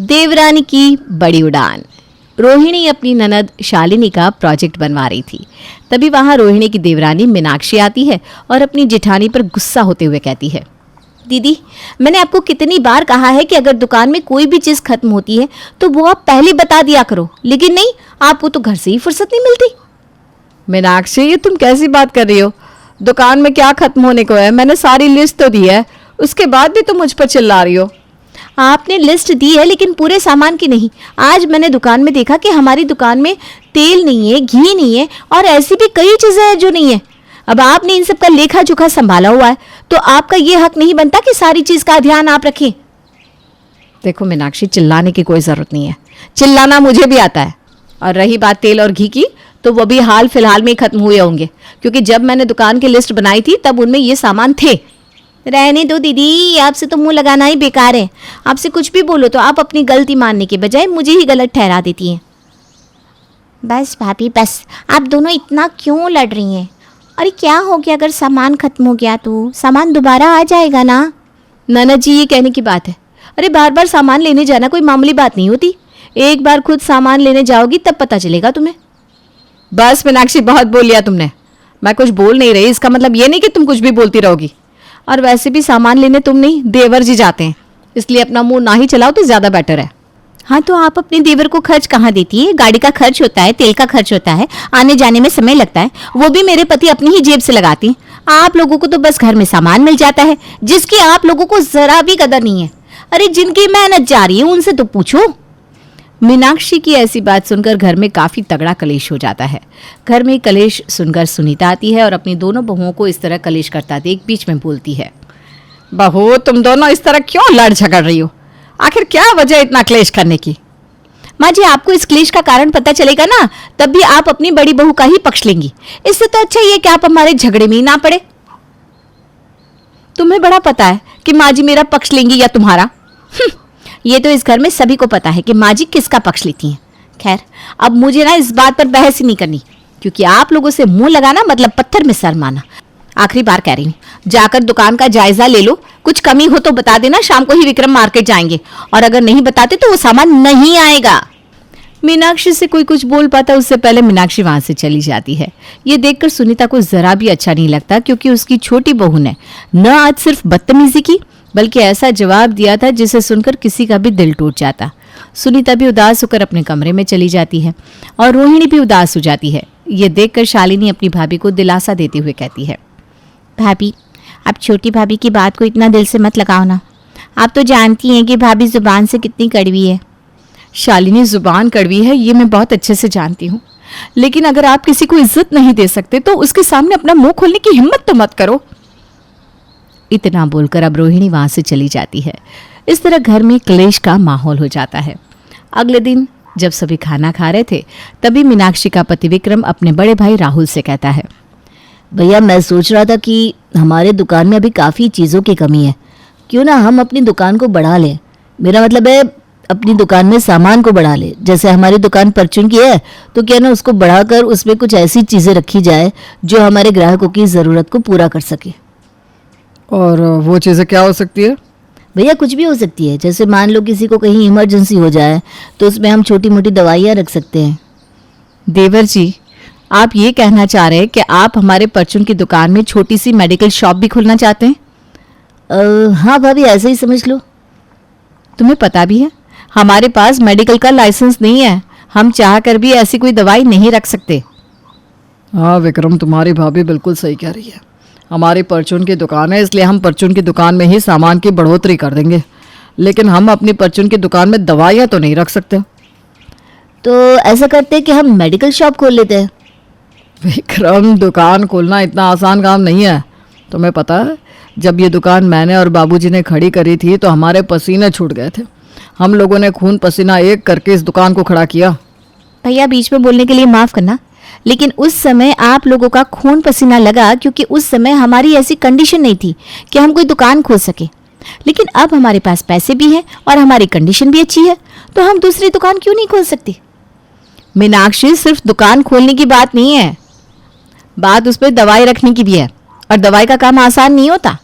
देवरानी की बड़ी उड़ान। रोहिणी अपनी ननद शालिनी का प्रोजेक्ट बनवा रही थी। तभी वहां रोहिणी की देवरानी मीनाक्षी आती है और अपनी जेठानी पर गुस्सा होते हुए कहती है, दीदी मैंने आपको कितनी बार कहा है कि अगर दुकान में कोई भी चीज खत्म होती है तो वो आप पहले बता दिया करो, लेकिन नहीं, आपको तो घर से ही फुर्सत नहीं मिलती। मीनाक्षी, ये तुम कैसी बात कर रही हो? दुकान में क्या खत्म होने को है? मैंने सारी लिस्ट तो दी है, उसके बाद भी तुम मुझ पर चिल्ला रही हो। आपने लिस्ट दी है लेकिन पूरे सामान की नहीं। आज मैंने दुकान में देखा कि हमारी दुकान में तेल नहीं है, घी नहीं है और ऐसी भी कई चीजें हैं जो नहीं है। अब आपने इन सब का लेखा जोखा संभाला हुआ है तो आपका ये हक नहीं बनता कि सारी चीज का ध्यान आप रखें। देखो मीनाक्षी, चिल्लाने की कोई जरूरत नहीं है, चिल्लाना मुझे भी आता है। और रही बात तेल और घी की, तो वो भी हाल फिलहाल में ही खत्म हुए होंगे, क्योंकि जब मैंने दुकान की लिस्ट बनाई थी तब उनमें ये सामान थे। रहने दो दीदी, आपसे तो मुंह लगाना ही बेकार है। आपसे कुछ भी बोलो तो आप अपनी गलती मानने के बजाय मुझे ही गलत ठहरा देती हैं। बस भाभी बस, आप दोनों इतना क्यों लड़ रही हैं? अरे क्या हो गया, अगर सामान खत्म हो गया तो सामान दोबारा आ जाएगा ना। ननद जी, ये कहने की बात है। अरे बार बार सामान लेने जाना कोई मामूली बात नहीं होती। एक बार खुद सामान लेने जाओगी तब पता चलेगा तुम्हें। बस मीनाक्षी, बहुत बोल लिया तुमने। मैं कुछ बोल नहीं रही, इसका मतलब ये नहीं कि तुम कुछ भी बोलती रहोगी। और वैसे भी सामान लेने तुम नहीं, देवर जी जाते हैं, इसलिए अपना मुंह ना ही चलाओ तो ज्यादा बेटर है। हाँ तो आप अपने देवर को खर्च कहाँ देती है? गाड़ी का खर्च होता है, तेल का खर्च होता है, आने जाने में समय लगता है, वो भी मेरे पति अपनी ही जेब से लगाती हैं। आप लोगों को तो बस घर में सामान मिल जाता है, जिसकी आप लोगों को जरा भी कदर नहीं है। अरे जिनकी मेहनत जा रही है उनसे तो पूछो। मीनाक्षी की ऐसी बात सुनकर घर में काफी तगड़ा कलेश हो जाता है। घर में कलेश सुनकर सुनीता आती है और अपनी दोनों बहुओं को इस तरह कलेश करता देख बीच में बोलती है, बहू तुम दोनों इस तरह क्यों लड़ झगड़ रही हो? आखिर क्या वजह इतना क्लेश करने की? माँ जी, आपको इस क्लेश का कारण पता चलेगा ना, तब भी आप अपनी बड़ी बहू का ही पक्ष लेंगी। इससे तो अच्छा ये कि आप हमारे झगड़े में ही ना पड़े। तुम्हें बड़ा पता है कि माँ जी मेरा पक्ष लेंगी या तुम्हारा। ये तो इस घर में सभी को पता है कि माँ जी किसका पक्ष लेती हैं। खैर, अब मुझे ना इस बात पर बहस ही नहीं करनी, क्योंकि आप लोगों से मुंह लगाना मतलब पत्थर में सर मारना। आखिरी बार कह रही हूँ, जाकर दुकान का जायजा ले लो, कुछ कमी हो तो बता देना। शाम को ही विक्रम मार्केट जाएंगे और अगर नहीं बताते तो वो सामान नहीं आएगा। मीनाक्षी से कोई कुछ बोल पाता उससे पहले मीनाक्षी वहां से चली जाती है। ये देखकर सुनीता को जरा भी अच्छा नहीं लगता, क्योंकि उसकी छोटी बहू ने न आज सिर्फ बदतमीजी की बल्कि ऐसा जवाब दिया था जिसे सुनकर किसी का भी दिल टूट जाता। सुनीता भी उदास होकर अपने कमरे में चली जाती है और रोहिणी भी उदास हो जाती है। ये देखकर शालिनी अपनी भाभी को दिलासा देते हुए कहती है, भाभी आप छोटी भाभी की बात को इतना दिल से मत लगाओ ना। आप तो जानती हैं कि भाभी जुबान से कितनी कड़वी है। शालिनी, जुबान कड़वी है ये मैं बहुत अच्छे से जानती हूँ, लेकिन अगर आप किसी को इज्जत नहीं दे सकते तो उसके सामने अपना मुंह खोलने की हिम्मत तो मत करो। इतना बोलकर अब रोहिणी वहां से चली जाती है। इस तरह घर में क्लेश का माहौल हो जाता है। अगले दिन जब सभी खाना खा रहे थे तभी मीनाक्षी का पति विक्रम अपने बड़े भाई राहुल से कहता है, भैया मैं सोच रहा था कि हमारे दुकान में अभी काफ़ी चीज़ों की कमी है, क्यों ना हम अपनी दुकान को बढ़ा लें। मेरा मतलब है अपनी दुकान में सामान को बढ़ा ले। जैसे हमारी दुकान परचून की है तो क्या ना उसको बढ़ाकर उसमें कुछ ऐसी चीज़ें रखी जाए जो हमारे ग्राहकों की ज़रूरत को पूरा कर सके। और वो चीज़ें क्या हो सकती है? भैया कुछ भी हो सकती है। जैसे मान लो किसी को कहीं इमरजेंसी हो जाए तो उसमें हम छोटी मोटी दवाइयाँ रख सकते हैं। देवर जी, आप ये कहना चाह रहे हैं कि आप हमारे परचून की दुकान में छोटी सी मेडिकल शॉप भी खोलना चाहते हैं? हाँ भाभी, ऐसे ही समझ लो। तुम्हें पता भी है हमारे पास मेडिकल का लाइसेंस नहीं है, हम चाह कर भी ऐसी कोई दवाई नहीं रख सकते। हाँ विक्रम, तुम्हारी भाभी बिल्कुल सही कह रही है। हमारी परचून की दुकान है, इसलिए हम परचून की दुकान में ही सामान की बढ़ोतरी कर देंगे, लेकिन हम अपनी परचून की दुकान में दवाइयाँ तो नहीं रख सकते। तो ऐसा करते हैं कि हम मेडिकल शॉप खोल लेते हैं। विक्रम, दुकान खोलना इतना आसान काम नहीं है। तुम्हें पता है, जब ये दुकान मैंने और बाबूजी ने खड़ी करी थी तो हमारे पसीने छूट गए थे। हम लोगों ने खून पसीना एक करके इस दुकान को खड़ा किया। भैया बीच में बोलने के लिए माफ़ करना, लेकिन उस समय आप लोगों का खून पसीना लगा क्योंकि उस समय हमारी ऐसी कंडीशन नहीं थी कि हम कोई दुकान खोल सके। लेकिन अब हमारे पास पैसे भी हैं और हमारी कंडीशन भी अच्छी है, तो हम दूसरी दुकान क्यों नहीं खोल सकते? मीनाक्षी, सिर्फ दुकान खोलने की बात नहीं है, बात उस पर दवाई रखने की भी है, और दवाई का काम आसान नहीं होता।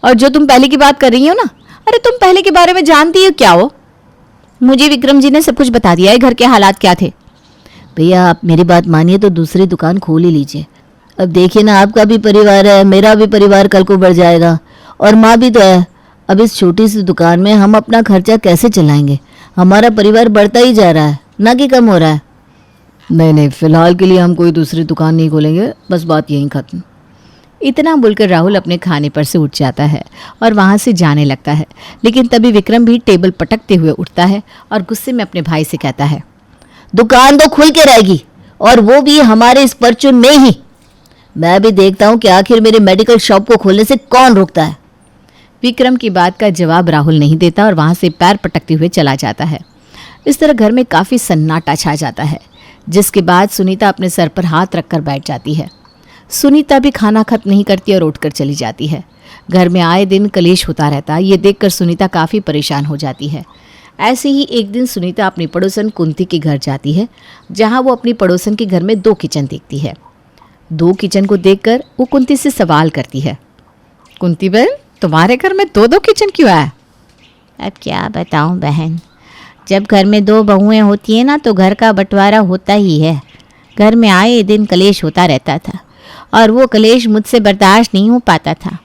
और जो तुम पहले की बात कर रही हो ना, अरे तुम पहले के बारे में जानती हो क्या हो? मुझे विक्रम जी ने सब कुछ बता दिया है, घर के हालात क्या थे। भैया आप मेरी बात मानिए तो दूसरी दुकान खोल ही लीजिए। अब देखिए ना, आपका भी परिवार है, मेरा भी परिवार कल को बढ़ जाएगा, और माँ भी तो है। अब इस छोटी सी दुकान में हम अपना खर्चा कैसे चलाएंगे? हमारा परिवार बढ़ता ही जा रहा है, ना कि कम हो रहा है। नहीं नहीं, फिलहाल के लिए हम कोई दूसरी दुकान नहीं खोलेंगे, बस बात यहीं खत्म। इतना बोलकर राहुल अपने खाने पर से उठ जाता है और वहाँ से जाने लगता है। लेकिन तभी विक्रम भी टेबल पटकते हुए उठता है और गुस्से में अपने भाई से कहता है, दुकान तो खुल के रहेगी, और वो भी हमारे इस परचून में ही। मैं भी देखता हूँ कि आखिर मेरे मेडिकल शॉप को खोलने से कौन रोकता है। विक्रम की बात का जवाब राहुल नहीं देता और वहाँ से पैर पटकते हुए चला जाता है। इस तरह घर में काफ़ी सन्नाटा छा जाता है, जिसके बाद सुनीता अपने सर पर हाथ रखकर बैठ जाती है। सुनीता भी खाना खत्म नहीं करती और उठकर चली जाती है। घर में आए दिन कलेश होता रहता, ये देखकर सुनीता काफ़ी परेशान हो जाती है। ऐसे ही एक दिन सुनीता अपनी पड़ोसन कुंती के घर जाती है, जहाँ वो अपनी पड़ोसन के घर में 2 किचन देखती है। 2 किचन को देखकर वो कुंती से सवाल करती है, कुंती बहन, तुम्हारे घर में 2-2 किचन क्यों है? अब क्या बताऊं बहन, जब घर में 2 बहुएं होती हैं ना तो घर का बंटवारा होता ही है। घर में आए दिन कलेश होता रहता था और वो कलेश मुझसे बर्दाश्त नहीं हो पाता था।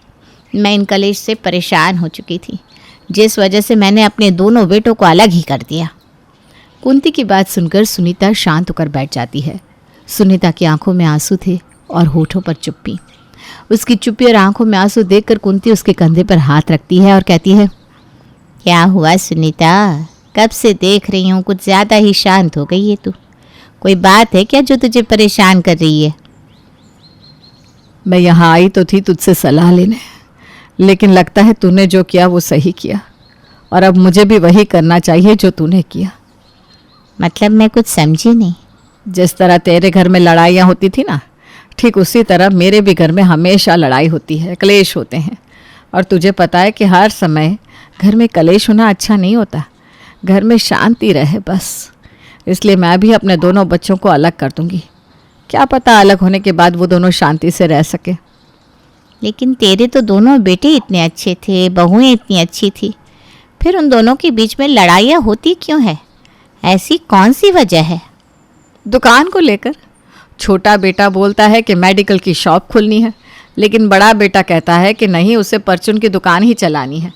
मैं इन कलेश से परेशान हो चुकी थी, जिस वजह से मैंने अपने दोनों बेटों को अलग ही कर दिया। कुंती की बात सुनकर सुनीता शांत होकर बैठ जाती है। सुनीता की आंखों में आंसू थे और होठों पर चुप्पी। उसकी चुप्पी और आंखों में आंसू देखकर कुंती उसके कंधे पर हाथ रखती है और कहती है, क्या हुआ सुनीता, कब से देख रही हूँ कुछ ज़्यादा ही शांत हो गई है तू। कोई बात है क्या जो तुझे परेशान कर रही है? मैं यहाँ आई तो थी तुझसे सलाह लेने, लेकिन लगता है तूने जो किया वो सही किया, और अब मुझे भी वही करना चाहिए जो तूने किया। मतलब मैं कुछ समझी नहीं। जिस तरह तेरे घर में लड़ाइयाँ होती थी ना, ठीक उसी तरह मेरे भी घर में हमेशा लड़ाई होती है, क्लेश होते हैं। और तुझे पता है कि हर समय घर में क्लेश होना अच्छा नहीं होता। घर में शांति रहे बस। इसलिए मैं भी अपने दोनों बच्चों को अलग कर दूंगी। क्या पता अलग होने के बाद वो दोनों शांति से रह सके। लेकिन तेरे तो दोनों बेटे इतने अच्छे थे, बहुएं इतनी अच्छी थी, फिर उन दोनों के बीच में लड़ाइयाँ होती क्यों है? ऐसी कौन सी वजह है? दुकान को लेकर छोटा बेटा बोलता है कि मेडिकल की शॉप खोलनी है, लेकिन बड़ा बेटा कहता है कि नहीं, उसे परचून की दुकान ही चलानी है।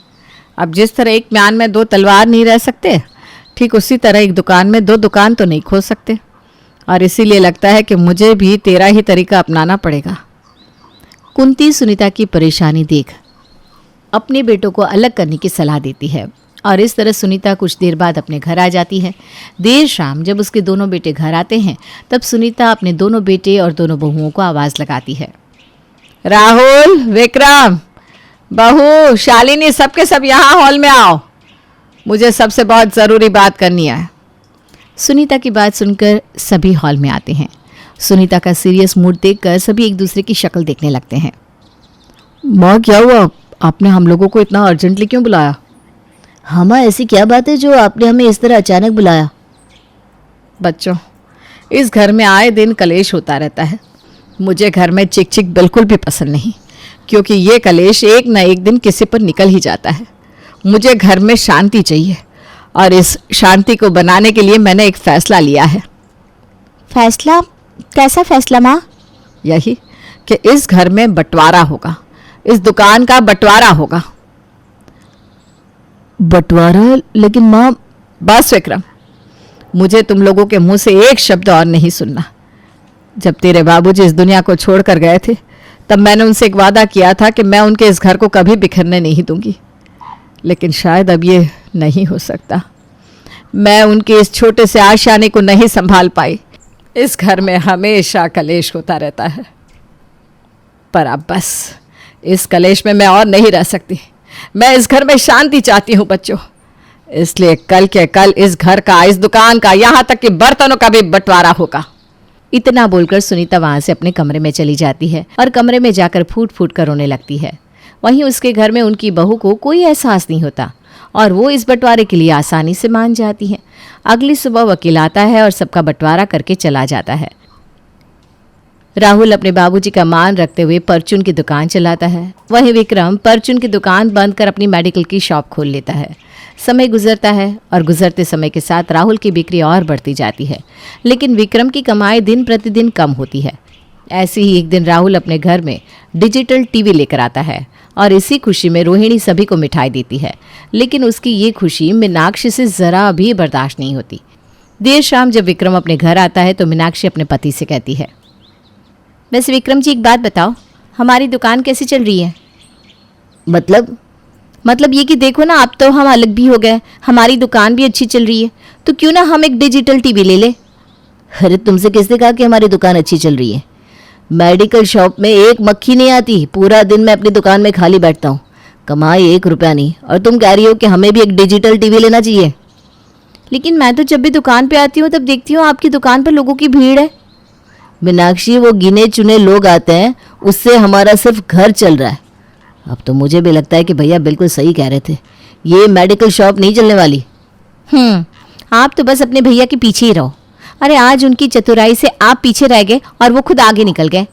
अब जिस तरह एक म्यान में 2 तलवार नहीं रह सकते, ठीक उसी तरह एक दुकान में 2 दुकान तो नहीं खोल सकते। और इसीलिए लगता है कि मुझे भी तेरा ही तरीका अपनाना पड़ेगा। कुंती सुनीता की परेशानी देख अपने बेटों को अलग करने की सलाह देती है, और इस तरह सुनीता कुछ देर बाद अपने घर आ जाती है। देर शाम जब उसके दोनों बेटे घर आते हैं, तब सुनीता अपने दोनों बेटे और दोनों बहुओं को आवाज़ लगाती है, राहुल, विक्रम, बहू, शालिनी, सबके सब यहाँ हॉल में आओ, मुझे सबसे बहुत ज़रूरी बात करनी है। सुनीता की बात सुनकर सभी हॉल में आते हैं। सुनीता का सीरियस मूड देखकर सभी एक दूसरे की शक्ल देखने लगते हैं। माँ क्या हुआ, आपने हम लोगों को इतना अर्जेंटली क्यों बुलाया? हाँ माँ, ऐसी क्या बात है जो आपने हमें इस तरह अचानक बुलाया? बच्चों, इस घर में आए दिन कलेश होता रहता है। मुझे घर में चिक चिक बिल्कुल भी पसंद नहीं, क्योंकि ये कलेश एक न एक दिन किसी पर निकल ही जाता है। मुझे घर में शांति चाहिए, और इस शांति को बनाने के लिए मैंने एक फ़ैसला लिया है। फैसला? कैसा फैसला माँ? यही कि इस घर में बंटवारा होगा, इस दुकान का बंटवारा होगा। बंटवारा? लेकिन माँ। बस विक्रम, मुझे तुम लोगों के मुंह से एक शब्द और नहीं सुनना। जब तेरे बाबूजी इस दुनिया को छोड़कर गए थे, तब मैंने उनसे एक वादा किया था कि मैं उनके इस घर को कभी बिखरने नहीं दूंगी, लेकिन शायद अब ये नहीं हो सकता। मैं उनके इस छोटे से आशियाने को नहीं संभाल पाई। इस घर में हमेशा कलेश होता रहता है, पर अब बस इस कलेश में मैं और नहीं रह सकती। मैं इस घर में शांति चाहती हूँ बच्चों, इसलिए कल के कल इस घर का, इस दुकान का, यहाँ तक कि बर्तनों का भी बंटवारा होगा। इतना बोलकर सुनीता वहाँ से अपने कमरे में चली जाती है और कमरे में जाकर फूट फूट कर रोने लगती है। वहीं उसके घर में उनकी बहू को कोई एहसास नहीं होता और वो इस बंटवारे के लिए आसानी से मान जाती है। अगली सुबह वकील आता है और सबका बंटवारा करके चला जाता है। राहुल अपने बाबूजी का मान रखते हुए परचून की दुकान चलाता है। वहीं विक्रम परचून की दुकान बंद कर अपनी मेडिकल की शॉप खोल लेता है। समय गुजरता है और गुजरते समय के साथ राहुल की बिक्री और बढ़ती जाती है, लेकिन विक्रम की कमाई दिन प्रतिदिन कम होती है। ऐसे ही एक दिन राहुल अपने घर में डिजिटल टीवी लेकर आता है और इसी खुशी में रोहिणी सभी को मिठाई देती है, लेकिन उसकी ये खुशी मीनाक्षी से ज़रा भी बर्दाश्त नहीं होती। देर शाम जब विक्रम अपने घर आता है तो मीनाक्षी अपने पति से कहती है, वैसे विक्रम जी एक बात बताओ, हमारी दुकान कैसी चल रही है? मतलब ये कि देखो ना, अब तो हम अलग भी हो गए, हमारी दुकान भी अच्छी चल रही है, तो क्यों ना हम एक डिजिटल टीवी ले ले। अरे तुमसे किसने कहा कि हमारी दुकान अच्छी चल रही है? मेडिकल शॉप में एक मक्खी नहीं आती, पूरा दिन मैं अपनी दुकान में खाली बैठता हूँ, कमाई 1 रुपया नहीं, और तुम कह रही हो कि हमें भी एक डिजिटल टीवी लेना चाहिए। लेकिन मैं तो जब भी दुकान पे आती हूँ तब देखती हूँ आपकी दुकान पर लोगों की भीड़ है। मीनाक्षी, वो गिने चुने लोग आते हैं, उससे हमारा सिर्फ घर चल रहा है। अब तो मुझे भी लगता है कि भैया बिल्कुल सही कह रहे थे, ये मेडिकल शॉप नहीं चलने वाली। आप तो बस अपने भैया के पीछे ही रहो। अरे आज उनकी चतुराई से आप पीछे रह गए और वो खुद आगे निकल गए।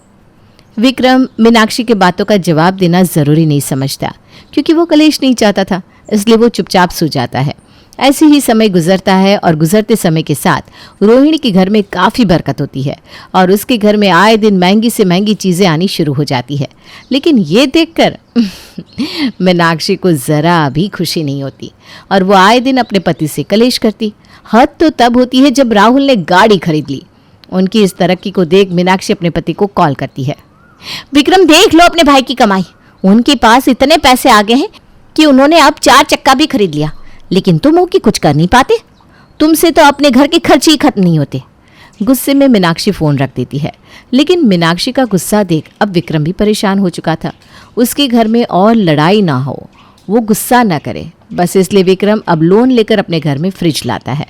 विक्रम मीनाक्षी की बातों का जवाब देना ज़रूरी नहीं समझता, क्योंकि वो कलेश नहीं चाहता था, इसलिए वो चुपचाप सो जाता है। ऐसे ही समय गुजरता है और गुजरते समय के साथ रोहिणी के घर में काफ़ी बरकत होती है और उसके घर में आए दिन महंगी से महंगी चीज़ें आनी शुरू हो जाती है। लेकिन ये देखकर मीनाक्षी को ज़रा भी खुशी नहीं होती और वो आए दिन अपने पति से कलेश करती। हद तो तब होती है जब राहुल ने गाड़ी खरीद ली। उनकी इस तरक्की को देख मीनाक्षी अपने पति को कॉल करती है, विक्रम देख लो अपने भाई की कमाई, उनके पास इतने पैसे आ गए हैं कि उन्होंने अब 4 चक्का भी खरीद लिया, लेकिन तुम हो कि कुछ कर नहीं पाते, तुमसे तो अपने घर के खर्च ही खत्म नहीं होते। गुस्से में मीनाक्षी फ़ोन रख देती है, लेकिन मीनाक्षी का गुस्सा देख अब विक्रम भी परेशान हो चुका था। उसके घर में और लड़ाई ना हो, वो गुस्सा ना करे, बस इसलिए विक्रम अब लोन लेकर अपने घर में फ्रिज लाता है।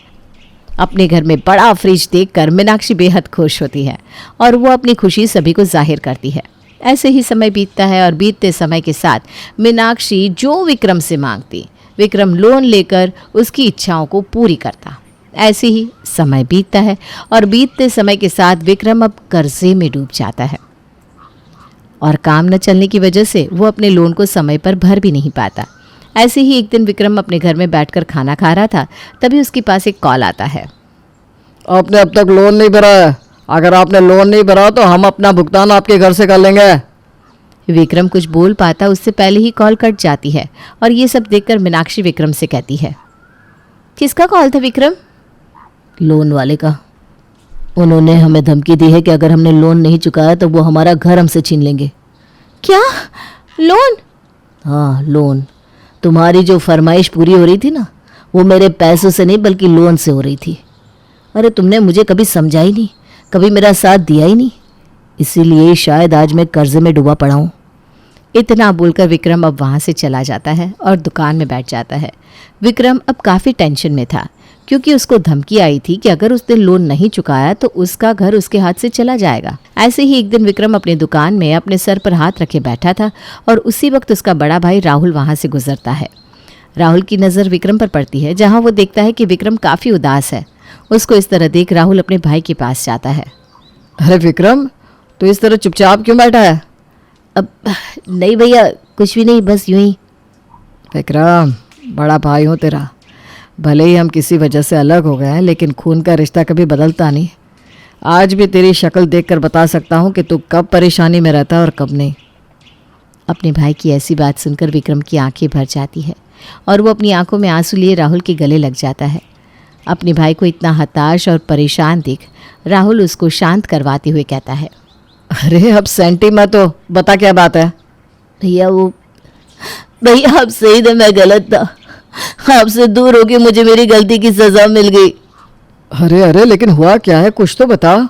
अपने घर में बड़ा फ्रिज देखकर मीनाक्षी बेहद खुश होती है और वो अपनी खुशी सभी को जाहिर करती है। ऐसे ही समय बीतता है और बीतते समय के साथ मीनाक्षी जो विक्रम से मांगती, विक्रम लोन लेकर उसकी इच्छाओं को पूरी करता। ऐसे ही समय बीतता है और बीतते समय के साथ विक्रम अब कर्जे में डूब जाता है और काम न चलने की वजह से वो अपने लोन को समय पर भर भी नहीं पाता। ऐसे ही एक दिन विक्रम अपने घर में बैठकर खाना खा रहा था, तभी उसके पास एक कॉल आता है। आपने अब तक लोन नहीं भरा है, अगर आपने लोन नहीं भरा तो हम अपना भुगतान आपके घर से कर लेंगे। विक्रम कुछ बोल पाता उससे पहले ही कॉल कट जाती है और ये सब देखकर मीनाक्षी विक्रम से कहती है, किसका कॉल था विक्रम? लोन वाले का। उन्होंने हमें धमकी दी है कि अगर हमने लोन नहीं चुकाया तो वो हमारा घर हमसे छीन लेंगे। क्या? लोन? हाँ, लोन। तुम्हारी जो फरमाइश पूरी हो रही थी ना, वो मेरे पैसों से नहीं बल्कि लोन से हो रही थी। अरे तुमने मुझे कभी समझा ही नहीं, कभी मेरा साथ दिया ही नहीं, इसीलिए शायद आज मैं कर्जे में डूबा पड़ा हूँ। इतना बोलकर विक्रम अब वहाँ से चला जाता है और दुकान में बैठ जाता है। विक्रम अब काफ़ी टेंशन में था, क्योंकि उसको धमकी आई थी कि अगर उसने लोन नहीं चुकाया तो उसका घर उसके हाथ से चला जाएगा। ऐसे ही एक दिन विक्रम अपनी दुकान में अपने सर पर हाथ रखे बैठा था और उसी वक्त उसका बड़ा भाई राहुल वहाँ से गुजरता है। राहुल की नज़र विक्रम पर पड़ती है, जहाँ वो देखता है कि विक्रम काफ़ी उदास है। उसको इस तरह देख राहुल अपने भाई के पास जाता है। अरे विक्रम, तो इस तरह चुपचाप क्यों बैठा है? अब नहीं भैया, कुछ भी नहीं, बस यूं ही। विक्रम, बड़ा भाई हूँ तेरा, भले ही हम किसी वजह से अलग हो गए हैं, लेकिन खून का रिश्ता कभी बदलता नहीं। आज भी तेरी शक्ल देखकर बता सकता हूँ कि तू कब परेशानी में रहता है और कब नहीं। अपने भाई की ऐसी बात सुनकर विक्रम की आंखें भर जाती है और वो अपनी आंखों में आंसू लिए राहुल के गले लग जाता है। अपने भाई को इतना हताश और परेशान देख राहुल उसको शांत करवाते हुए कहता है, अरे अब सेंटी मत हो, बता क्या बात है? भैया आप सही थे, मैं गलत था, आपसे दूर होके मुझे मेरी गलती की सजा मिल गई। अरे लेकिन हुआ क्या है, कुछ तो बता।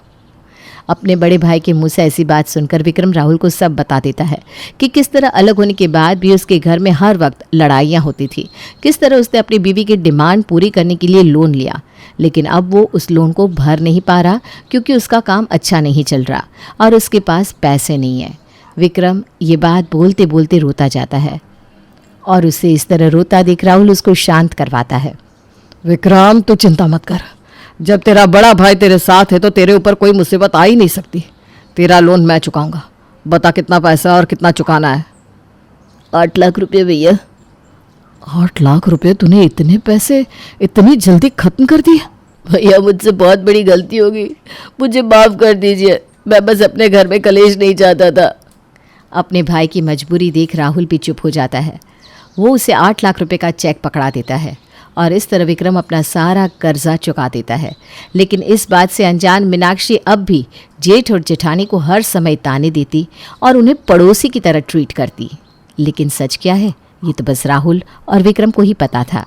अपने बड़े भाई के मुंह से ऐसी बात सुनकर विक्रम राहुल को सब बता देता है कि किस तरह अलग होने के बाद भी उसके घर में हर वक्त लड़ाइयाँ होती थी, किस तरह उसने अपनी बीवी की डिमांड पूरी करने के लिए लोन लिया, लेकिन अब वो उस लोन को भर नहीं पा रहा क्योंकि उसका काम अच्छा नहीं चल रहा और उसके पास पैसे नहीं है। विक्रम ये बात बोलते बोलते रोता जाता है और उसे इस तरह रोता देख राहुल उसको शांत करवाता है। विक्रम, तू चिंता मत कर, जब तेरा बड़ा भाई तेरे साथ है तो तेरे ऊपर कोई मुसीबत आ ही नहीं सकती। तेरा लोन मैं चुकाऊंगा। बता कितना पैसा और कितना चुकाना है? 8 लाख रुपये भैया। 8 लाख रुपए तूने इतने पैसे इतनी जल्दी खत्म कर दिए? भैया मुझसे बहुत बड़ी गलती होगी, मुझे माफ़ कर दीजिए। मैं बस अपने घर में कलेश नहीं चाहता था। अपने भाई की मजबूरी देख राहुल भी चुप हो जाता है। वो उसे 8 लाख रुपए का चेक पकड़ा देता है और इस तरह विक्रम अपना सारा कर्जा चुका देता है। लेकिन इस बात से अनजान मीनाक्षी अब भी जेठ और जेठानी को हर समय ताने देती और उन्हें पड़ोसी की तरह ट्रीट करती। लेकिन सच क्या है, ये तो बस राहुल और विक्रम को ही पता था।